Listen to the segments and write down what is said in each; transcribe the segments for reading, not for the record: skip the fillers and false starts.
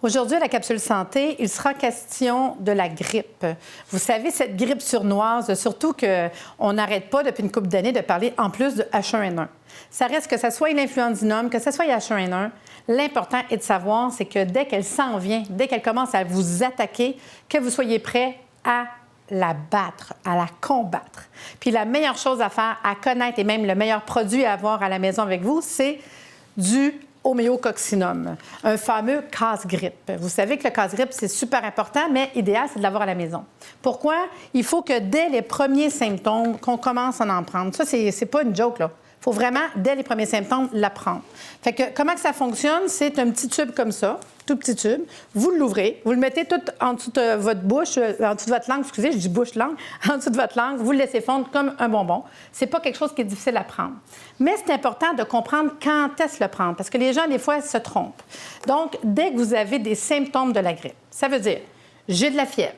Aujourd'hui, à la capsule santé, il sera question de la grippe. Vous savez, cette grippe surnoise, surtout qu'on n'arrête pas depuis une couple d'années de parler en plus de H1N1. Ça reste que ce soit une influenzinome, que ce soit H1N1, l'important est de savoir, c'est que dès qu'elle s'en vient, dès qu'elle commence à vous attaquer, que vous soyez prêt à la battre, à la combattre. Puis la meilleure chose à faire, à connaître et même le meilleur produit à avoir à la maison avec vous, c'est du homéococcinum, un fameux casse-grippe. Vous savez que le casse-grippe, c'est super important, mais idéal, c'est de l'avoir à la maison. Pourquoi? Il faut que dès les premiers symptômes, qu'on commence à en prendre. Ça, c'est pas une joke, là. Il faut vraiment, dès les premiers symptômes, la prendre. Fait que comment que ça fonctionne? C'est un petit tube comme ça, tout petit tube. Vous l'ouvrez, vous le mettez tout en dessous de votre bouche, en dessous de votre langue, excusez, je dis bouche-langue, en dessous de votre langue, vous le laissez fondre comme un bonbon. C'est pas quelque chose qui est difficile à prendre. Mais c'est important de comprendre quand est-ce le prendre, parce que les gens, des fois, se trompent. Donc, dès que vous avez des symptômes de la grippe, ça veut dire, j'ai de la fièvre,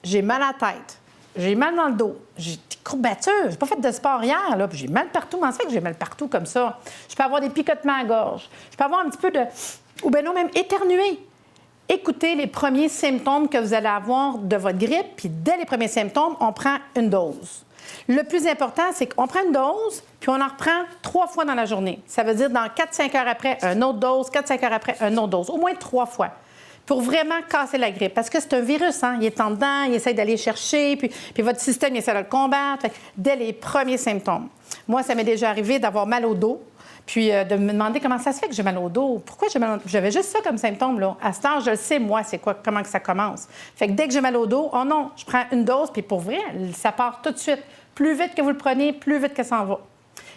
j'ai mal à la tête, j'ai mal dans le dos, j'ai des courbatures, j'ai pas fait de sport hier, là, puis j'ai mal partout. Comment ça fait que j'ai mal partout comme ça? Je peux avoir des picotements à gorge, je peux avoir un petit peu de... ou bien non, même éternuer. Écoutez les premiers symptômes que vous allez avoir de votre grippe, puis dès les premiers symptômes, on prend une dose. Le plus important, c'est qu'on prend une dose, puis on en reprend 3 fois dans la journée. Ça veut dire dans 4-5 heures après, une autre dose, 4-5 heures après, une autre dose. Au moins 3 fois. Pour vraiment casser la grippe. Parce que c'est un virus, hein? Il est en dedans, il essaie d'aller chercher, puis votre système il essaie de le combattre. Dès les premiers symptômes. Moi, ça m'est déjà arrivé d'avoir mal au dos, puis de me demander comment ça se fait que j'ai mal au dos. Pourquoi j'ai mal au dos? J'avais juste ça comme symptôme, là. À ce temps, je le sais, moi, c'est quoi, comment que ça commence. Fait que dès que j'ai mal au dos, oh non, je prends une dose, puis pour vrai, ça part tout de suite. Plus vite que vous le prenez, plus vite que ça en va.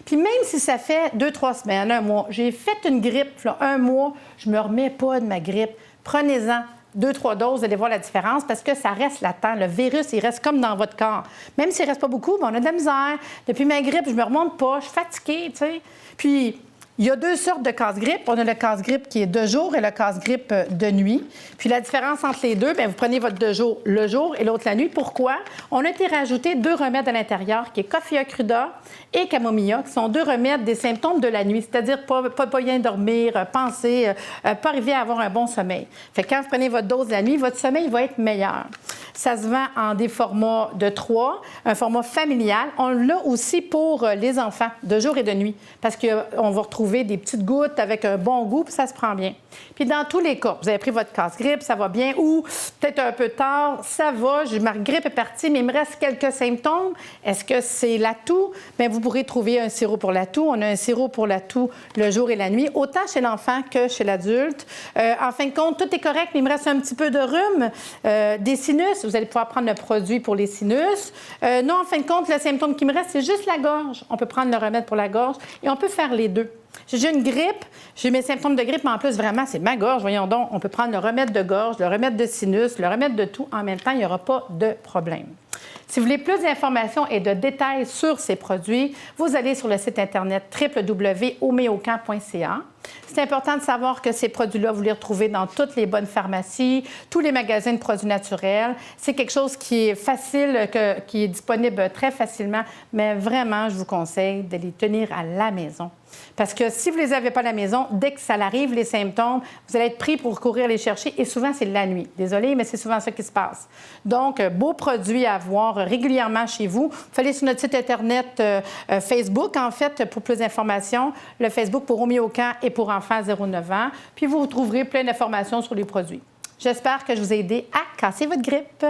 Puis même si ça fait 2-3 semaines, 1 mois, j'ai fait une grippe, là, 1 mois, je me remets pas de ma grippe. Prenez-en 2-3 doses, vous allez voir la différence parce que ça reste latent. Le virus, il reste comme dans votre corps. Même s'il ne reste pas beaucoup, bien, on a de la misère. Depuis ma grippe, je me remonte pas, je suis fatiguée, tu sais. Puis, il y a 2 sortes de casse-grippe. On a le casse-grippe qui est de jour et le casse-grippe de nuit. Puis la différence entre les deux, bien, vous prenez votre de jour le jour et l'autre la nuit. Pourquoi? On a été rajouter 2 remèdes à l'intérieur, qui est Coffea cruda et Camomilla, qui sont 2 remèdes des symptômes de la nuit, c'est-à-dire pas bien dormir, penser, pas arriver à avoir un bon sommeil. Fait que quand vous prenez votre dose la nuit, votre sommeil va être meilleur. Ça se vend en des formats de 3, un format familial. On l'a aussi pour les enfants, de jour et de nuit, parce qu'on va retrouver des petites gouttes avec un bon goût, puis ça se prend bien. Puis dans tous les cas, vous avez pris votre casse-grippe, ça va bien, ou peut-être un peu tard, ça va, ma grippe est partie, mais il me reste quelques symptômes. Est-ce que c'est la toux? Bien, vous pourrez trouver un sirop pour la toux. On a un sirop pour la toux le jour et la nuit, autant chez l'enfant que chez l'adulte. En fin de compte, tout est correct, mais il me reste un petit peu de rhume, des sinus. Vous allez pouvoir prendre le produit pour les sinus. Non, en fin de compte, le symptôme qui me reste, c'est juste la gorge. On peut prendre le remède pour la gorge et on peut faire les deux. J'ai une grippe, j'ai mes symptômes de grippe, mais en plus, vraiment, c'est ma gorge. Voyons donc, on peut prendre le remède de gorge, le remède de sinus, le remède de tout. En même temps, il n'y aura pas de problème. Si vous voulez plus d'informations et de détails sur ces produits, vous allez sur le site Internet www.homeocan.ca. C'est important de savoir que ces produits-là, vous les retrouvez dans toutes les bonnes pharmacies, tous les magasins de produits naturels. C'est quelque chose qui est facile, qui est disponible très facilement, mais vraiment, je vous conseille de les tenir à la maison. Parce que si vous ne les avez pas à la maison, dès que ça arrive, les symptômes, vous allez être pris pour courir les chercher et souvent, c'est la nuit. Désolée, mais c'est souvent ça qui se passe. Donc, beaux produits à avoir régulièrement chez vous. Vous allez sur notre site Internet Facebook, en fait, pour plus d'informations. Le Facebook pour Homéocan et pour enfants 0-9 ans. Puis, vous trouverez plein d'informations sur les produits. J'espère que je vous ai aidé à casser votre grippe.